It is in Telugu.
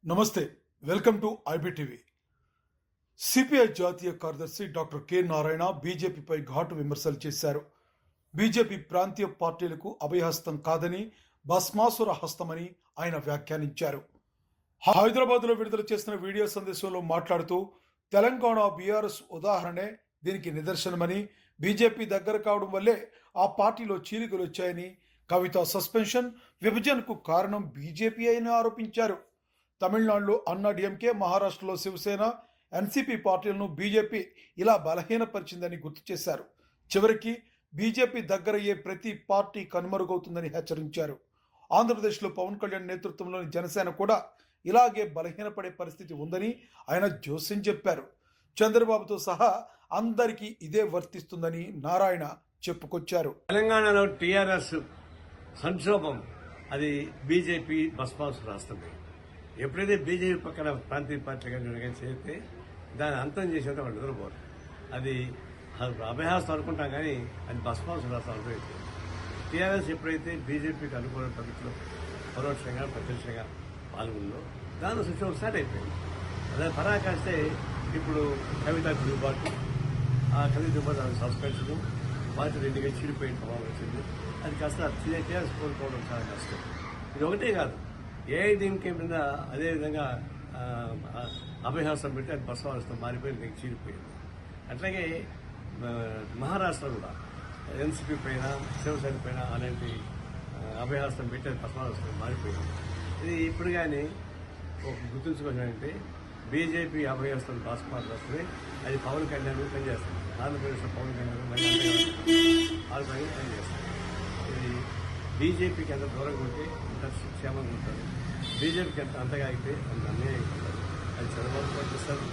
నమస్తే, వెల్కమ్ టు ఐబీటీవీ. సిపిఐ జాతీయ కార్యదర్శి డాక్టర్ కె నారాయణ బీజేపీపై ఘాటు విమర్శలు చేశారు. బీజేపీ ప్రాంతీయ పార్టీలకు అభయహస్తం కాదని, భస్మాసుర హస్తమని ఆయన వ్యాఖ్యానించారు. హైదరాబాద్లో విడుదల చేసిన వీడియో సందేశంలో మాట్లాడుతూ తెలంగాణ బీఆర్ఎస్ ఉదాహరణే దీనికి నిదర్శనమని, బీజేపీ దగ్గర కావడం వల్లే ఆ పార్టీలో చీలికలు వచ్చాయని, కవిత సస్పెన్షన్ విభజనకు కారణం బీజేపీ అని ఆరోపించారు. తమిళనాడులో అన్నా డిఎంకే, మహారాష్ట్రలో శివసేన, ఎన్సీపీ పార్టీలను బీజేపీ ఇలా బలహీనపరిచిందని గుర్తు చేశారు. చివరికి బీజేపీ దగ్గరయ్యే ప్రతి పార్టీ కనుమరుగవుతుందని హెచ్చరించారు. ఆంధ్రప్రదేశ్లో పవన్ కళ్యాణ్ నేతృత్వంలోని జనసేన కూడా ఇలాగే బలహీనపడే పరిస్థితి ఉందని ఆయన జోస్యం చెప్పారు. చంద్రబాబుతో సహా అందరికీ ఇదే వర్తిస్తుందని నారాయణ చెప్పుకొచ్చారు. తెలంగాణలో టీఆర్ఎస్ సంక్షోభం అది బీజేపీ బస్పాసు రాస్తుంది. ఎప్పుడైతే బీజేపీ పక్కన ప్రాంతీయ పార్టీలుగా చేస్తే దాన్ని అంతం చేసేంత వాళ్ళు నిద్రపోరు. అది అభయహస్తం అనుకుంటాం కానీ అది బస్పాసు రాష్ట్రం అనుభవించింది. టీఆర్ఎస్ ఎప్పుడైతే బీజేపీకి అనుకూల పద్ధతిలో పరోక్షంగా ప్రత్యక్షంగా పాల్గొందో దాని సంక్షోభం స్టార్ట్ అయిపోయింది. అదే పరాకాస్తే ఇప్పుడు కవిత దిగుబాటు, ఆ కవిత దిగుబాటు అది సస్పెన్షన్ పార్టీ రెండుగా చీడిపోయిన ప్రభావం వచ్చింది. అది కాస్త టీఆర్ఎస్ కోరుకోవడం చాలా కష్టం. ఇది ఒకటే కాదు, ఏఐడీఎంకే మీద అదేవిధంగా అభయహస్తం పెట్టి అది బస్వాహస్తం మారిపోయి నీకు చీలిపోయింది. అట్లాగే మహారాష్ట్ర కూడా ఎన్సీపీ పైన, శివసేన పైన అలాంటి అభయహస్తం పెట్టి అది బస్వాహస్తం మారిపోయింది. ఇది ఇప్పుడు కానీ ఒక గుర్తుంచుకోవాలంటే బీజేపీ అభయహస్తం బస్మార్లు వస్తుంది. అది పవన్ కళ్యాణ్ పనిచేస్తుంది. ఆంధ్రప్రదేశ్లో పవన్ కళ్యాణ్ పనిచేస్తుంది. ఇది బీజేపీకి ఎంత దూరంగా ఉంటే అంత క్షేమంగా ఉంటారు. బీజేపీకి ఎంత అంతగా అయితే అంత